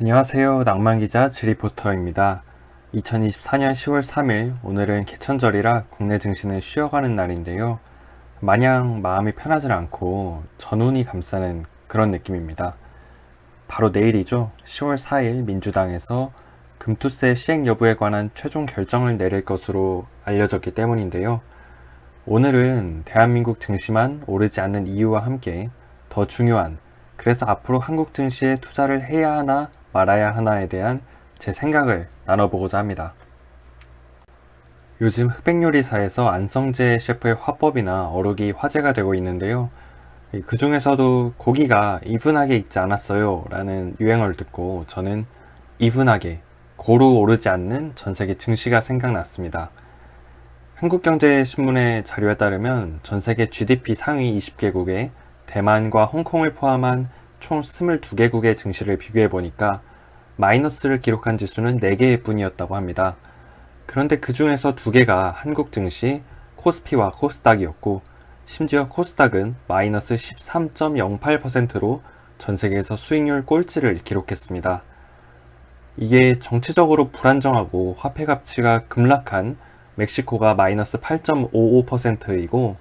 안녕하세요. 낭만기자 지리포터입니다. 2024년 10월 3일 오늘은 개천절이라 국내 증시는 쉬어가는 날인데요. 마냥 마음이 편하지 않고 전운이 감싸는 그런 느낌입니다. 바로 내일이죠. 10월 4일 민주당에서 금투세 시행 여부에 관한 최종 결정을 내릴 것으로 알려졌기 때문인데요. 오늘은 대한민국 증시만 오르지 않는 이유와 함께 더 중요한, 그래서 앞으로 한국 증시에 투자를 해야 하나 말아야 하나에 대한 제 생각을 나눠보고자 합니다. 요즘 흑백요리사에서 안성재 셰프의 화법이나 어록이 화제가 되고 있는데요. 그 중에서도 고기가 이분하게 익지 않았어요 라는 유행어를 듣고 저는 이분하게 고루 오르지 않는 전세계 증시가 생각났습니다. 한국경제신문의 자료에 따르면 전세계 GDP 상위 20개국에 대만과 홍콩을 포함한 총 22개국의 증시를 비교해보니까 마이너스를 기록한 지수는 4개일 뿐이었다고 합니다. 그런데 그 중에서 2개가 한국 증시, 코스피와 코스닥이었고, 심지어 코스닥은 마이너스 13.08%로 전 세계에서 수익률 꼴찌를 기록했습니다. 이게 정치적으로 불안정하고 화폐 가치가 급락한 멕시코가 마이너스 8.55%이고,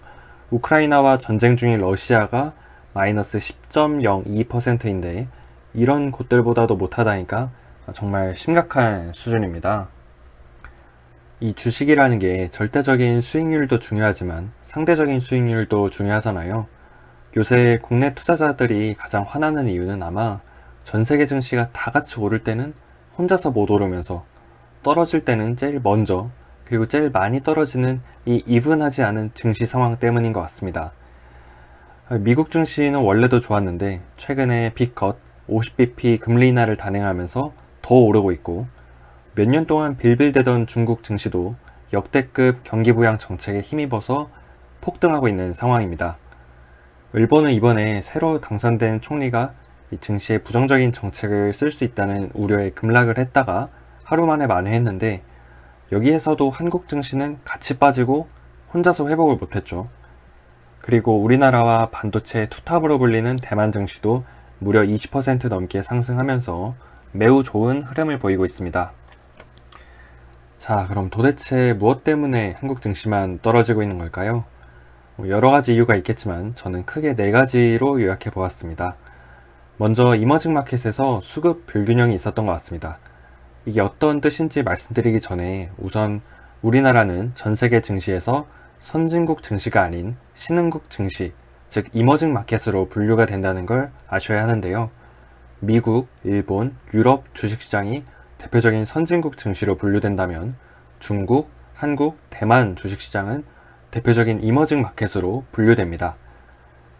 우크라이나와 전쟁 중인 러시아가 마이너스 10.02%인데 이런 곳들보다도 못하다니까 정말 심각한 수준입니다. 이 주식이라는 게 절대적인 수익률도 중요하지만 상대적인 수익률도 중요하잖아요. 요새 국내 투자자들이 가장 화나는 이유는 아마 전 세계 증시가 다 같이 오를 때는 혼자서 못 오르면서 떨어질 때는 제일 먼저, 그리고 제일 많이 떨어지는 이 이분하지 않은 증시 상황 때문인 것 같습니다. 미국 증시는 원래도 좋았는데 최근에 빅컷 50bp 금리 인하를 단행하면서 더 오르고 있고, 몇 년 동안 빌빌대던 중국 증시도 역대급 경기 부양 정책에 힘입어서 폭등하고 있는 상황입니다. 일본은 이번에 새로 당선된 총리가 이 증시에 부정적인 정책을 쓸 수 있다는 우려에 급락을 했다가 하루 만에 만회했는데, 여기에서도 한국 증시는 같이 빠지고 혼자서 회복을 못했죠. 그리고 우리나라와 반도체 투탑으로 불리는 대만 증시도 무려 20% 넘게 상승하면서 매우 좋은 흐름을 보이고 있습니다. 자, 그럼 도대체 무엇 때문에 한국 증시만 떨어지고 있는 걸까요? 여러 가지 이유가 있겠지만 저는 크게 4가지로 요약해 보았습니다. 먼저 이머징 마켓에서 수급 불균형이 있었던 것 같습니다. 이게 어떤 뜻인지 말씀드리기 전에 우선 우리나라는 전 세계 증시에서 선진국 증시가 아닌 신흥국 증시, 즉 이머징 마켓으로 분류가 된다는 걸 아셔야 하는데요. 미국, 일본, 유럽 주식시장이 대표적인 선진국 증시로 분류된다면 중국, 한국, 대만 주식시장은 대표적인 이머징 마켓으로 분류됩니다.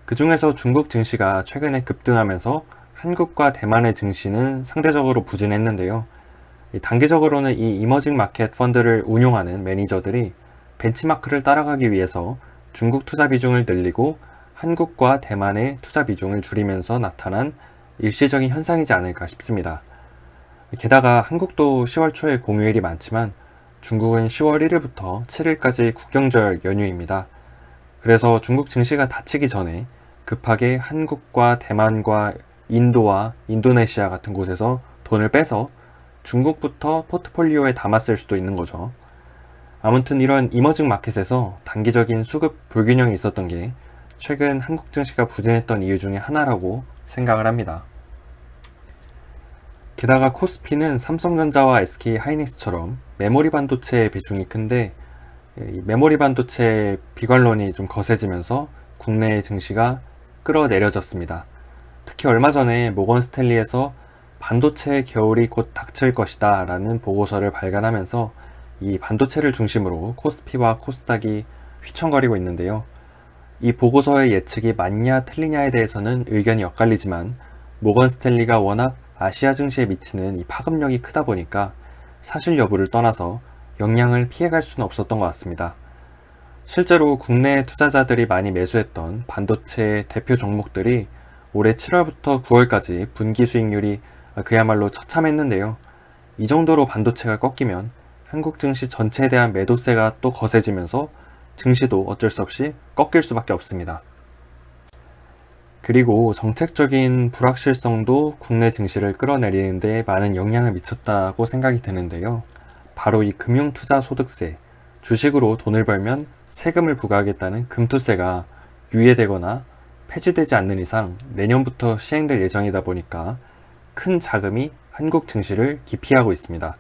그 중에서 중국 증시가 최근에 급등하면서 한국과 대만의 증시는 상대적으로 부진했는데요. 단기적으로는 이 이머징 마켓 펀드를 운용하는 매니저들이 벤치마크를 따라가기 위해서 중국 투자 비중을 늘리고 한국과 대만의 투자 비중을 줄이면서 나타난 일시적인 현상이지 않을까 싶습니다. 게다가 한국도 10월 초에 공휴일이 많지만 중국은 10월 1일부터 7일까지 국경절 연휴입니다. 그래서 중국 증시가 닫히기 전에 급하게 한국과 대만과 인도와 인도네시아 같은 곳에서 돈을 빼서 중국부터 포트폴리오에 담았을 수도 있는 거죠. 아무튼 이런 이머징 마켓에서 단기적인 수급 불균형이 있었던 게 최근 한국 증시가 부진했던 이유 중에 하나라고 생각을 합니다. 게다가 코스피는 삼성전자와 SK 하이닉스처럼 메모리 반도체의 비중이 큰데, 이 메모리 반도체 비관론이 좀 거세지면서 국내 증시가 끌어내려졌습니다. 특히 얼마 전에 모건 스탠리에서 반도체 겨울이 곧 닥칠 것이다 라는 보고서를 발간하면서 이 반도체를 중심으로 코스피와 코스닥이 휘청거리고 있는데요. 이 보고서의 예측이 맞냐 틀리냐에 대해서는 의견이 엇갈리지만 모건 스탠리가 워낙 아시아 증시에 미치는 이 파급력이 크다 보니까 사실 여부를 떠나서 영향을 피해갈 수는 없었던 것 같습니다. 실제로 국내 투자자들이 많이 매수했던 반도체 대표 종목들이 올해 7월부터 9월까지 분기 수익률이 그야말로 처참했는데요. 이 정도로 반도체가 꺾이면 한국 증시 전체에 대한 매도세가 또 거세지면서 증시도 어쩔 수 없이 꺾일 수밖에 없습니다. 그리고 정책적인 불확실성도 국내 증시를 끌어내리는 데 많은 영향을 미쳤다고 생각이 드는데요. 바로 이 금융투자소득세, 주식으로 돈을 벌면 세금을 부과하겠다는 금투세가 유예되거나 폐지되지 않는 이상 내년부터 시행될 예정이다 보니까 큰 자금이 한국 증시를 기피하고 있습니다.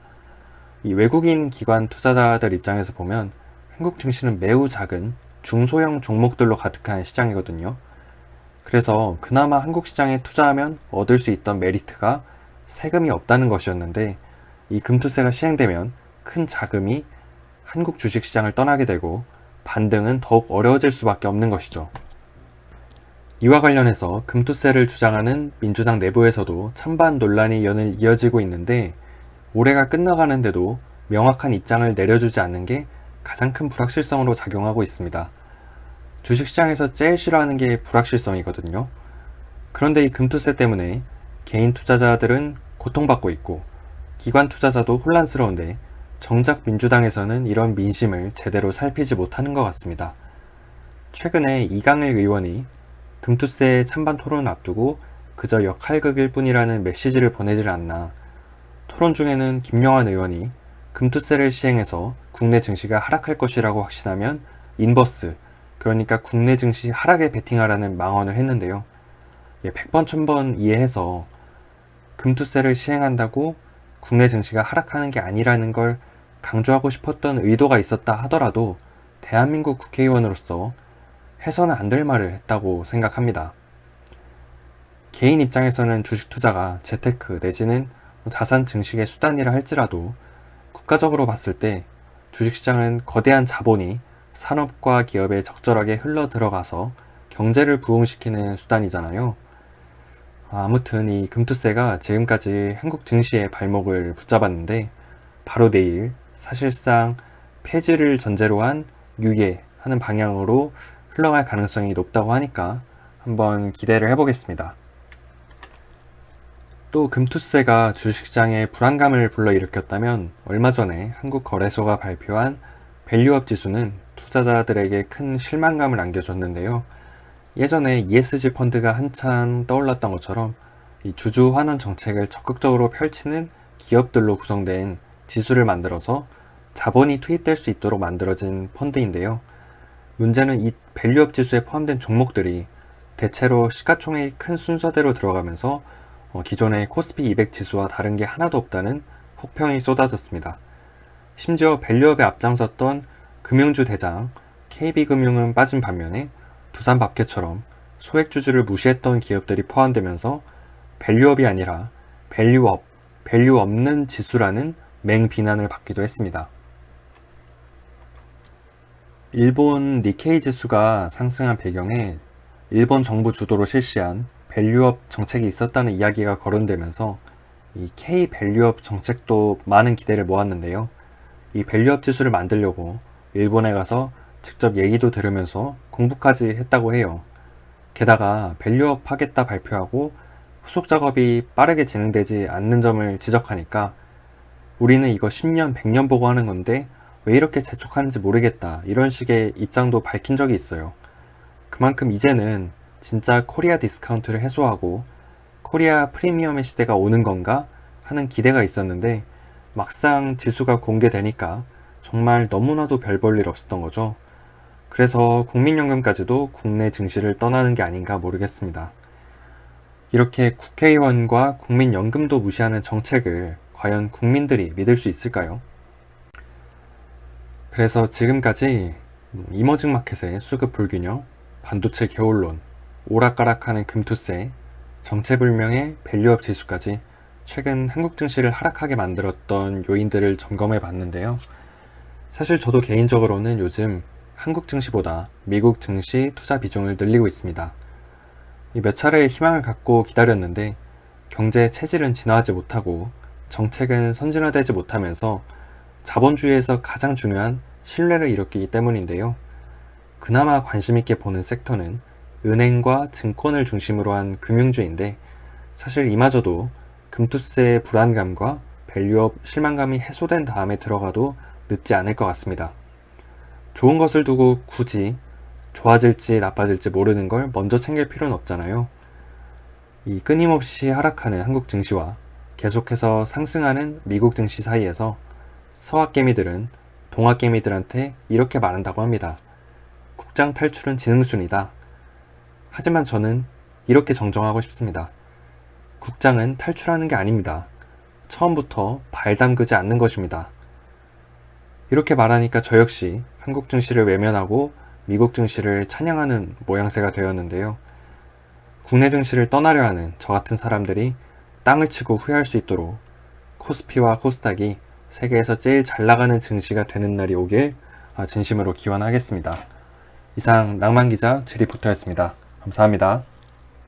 이 외국인 기관 투자자들 입장에서 보면 한국 증시는 매우 작은 중소형 종목들로 가득한 시장이거든요. 그래서 그나마 한국 시장에 투자하면 얻을 수 있던 메리트가 세금이 없다는 것이었는데, 이 금투세가 시행되면 큰 자금이 한국 주식시장을 떠나게 되고 반등은 더욱 어려워질 수밖에 없는 것이죠. 이와 관련해서 금투세를 주장하는 민주당 내부에서도 찬반 논란이 연일 이어지고 있는데, 올해가 끝나가는데도 명확한 입장을 내려주지 않는 게 가장 큰 불확실성으로 작용하고 있습니다. 주식시장에서 제일 싫어하는 게 불확실성이거든요. 그런데 이 금투세 때문에 개인 투자자들은 고통받고 있고 기관 투자자도 혼란스러운데, 정작 민주당에서는 이런 민심을 제대로 살피지 못하는 것 같습니다. 최근에 이강일 의원이 금투세 찬반 토론을 앞두고 그저 역할극일 뿐이라는 메시지를 보내질 않나, 토론 중에는 김영환 의원이 금투세를 시행해서 국내 증시가 하락할 것이라고 확신하면 인버스, 그러니까 국내 증시 하락에 베팅하라는 망언을 했는데요. 100번 1000번 이해해서 금투세를 시행한다고 국내 증시가 하락하는 게 아니라는 걸 강조하고 싶었던 의도가 있었다 하더라도 대한민국 국회의원으로서 해서는 안 될 말을 했다고 생각합니다. 개인 입장에서는 주식 투자가 재테크 내지는 자산 증식의 수단이라 할지라도 국가적으로 봤을 때 주식시장은 거대한 자본이 산업과 기업에 적절하게 흘러 들어가서 경제를 부흥시키는 수단이잖아요. 아무튼 이 금투세가 지금까지 한국 증시의 발목을 붙잡았는데, 바로 내일 사실상 폐지를 전제로 한 유예하는 방향으로 흘러갈 가능성이 높다고 하니까 한번 기대를 해보겠습니다. 또 금투세가 주식시장에 불안감을 불러일으켰다면, 얼마 전에 한국거래소가 발표한 밸류업 지수는 투자자들에게 큰 실망감을 안겨줬는데요. 예전에 ESG 펀드가 한참 떠올랐던 것처럼 이 주주 환원 정책을 적극적으로 펼치는 기업들로 구성된 지수를 만들어서 자본이 투입될 수 있도록 만들어진 펀드인데요. 문제는 이 밸류업 지수에 포함된 종목들이 대체로 시가총액이 큰 순서대로 들어가면서 기존의 코스피 200 지수와 다른 게 하나도 없다는 혹평이 쏟아졌습니다. 심지어 밸류업에 앞장섰던 금융주 대장 KB금융은 빠진 반면에 두산밥켓처럼 소액주주를 무시했던 기업들이 포함되면서 밸류업이 아니라 밸류업, 밸류 없는 지수라는 맹비난을 받기도 했습니다. 일본 니케이 지수가 상승한 배경에 일본 정부 주도로 실시한 밸류업 정책이 있었다는 이야기가 거론되면서 이 K 밸류업 정책도 많은 기대를 모았는데요. 이 밸류업 지수를 만들려고 일본에 가서 직접 얘기도 들으면서 공부까지 했다고 해요. 게다가 밸류업 하겠다 발표하고 후속 작업이 빠르게 진행되지 않는 점을 지적하니까 우리는 이거 10년, 100년 보고 하는 건데 왜 이렇게 재촉하는지 모르겠다, 이런 식의 입장도 밝힌 적이 있어요. 그만큼 이제는 진짜 코리아 디스카운트를 해소하고 코리아 프리미엄의 시대가 오는 건가 하는 기대가 있었는데, 막상 지수가 공개되니까 정말 너무나도 별 볼 일 없었던 거죠. 그래서 국민연금까지도 국내 증시를 떠나는 게 아닌가 모르겠습니다. 이렇게 국회의원과 국민연금도 무시하는 정책을 과연 국민들이 믿을 수 있을까요? 그래서 지금까지 이머징 마켓의 수급 불균형, 반도체 겨울론, 오락가락하는 금투세, 정체불명의 밸류업 지수까지 최근 한국 증시를 하락하게 만들었던 요인들을 점검해 봤는데요. 사실 저도 개인적으로는 요즘 한국 증시보다 미국 증시 투자 비중을 늘리고 있습니다. 몇 차례의 희망을 갖고 기다렸는데 경제의 체질은 진화하지 못하고 정책은 선진화되지 못하면서 자본주의에서 가장 중요한 신뢰를 잃었기 때문인데요. 그나마 관심 있게 보는 섹터는 은행과 증권을 중심으로 한 금융주인데, 사실 이마저도 금투세의 불안감과 밸류업 실망감이 해소된 다음에 들어가도 늦지 않을 것 같습니다. 좋은 것을 두고 굳이 좋아질지 나빠질지 모르는 걸 먼저 챙길 필요는 없잖아요. 이 끊임없이 하락하는 한국 증시와 계속해서 상승하는 미국 증시 사이에서 서학개미들은 동학개미들한테 이렇게 말한다고 합니다. 국장 탈출은 지능순이다. 하지만 저는 이렇게 정정하고 싶습니다. 국장은 탈출하는 게 아닙니다. 처음부터 발 담그지 않는 것입니다. 이렇게 말하니까 저 역시 한국 증시를 외면하고 미국 증시를 찬양하는 모양새가 되었는데요. 국내 증시를 떠나려 하는 저 같은 사람들이 땅을 치고 후회할 수 있도록 코스피와 코스닥이 세계에서 제일 잘 나가는 증시가 되는 날이 오길 진심으로 기원하겠습니다. 이상 낭만기자 제리포터였습니다. 감사합니다.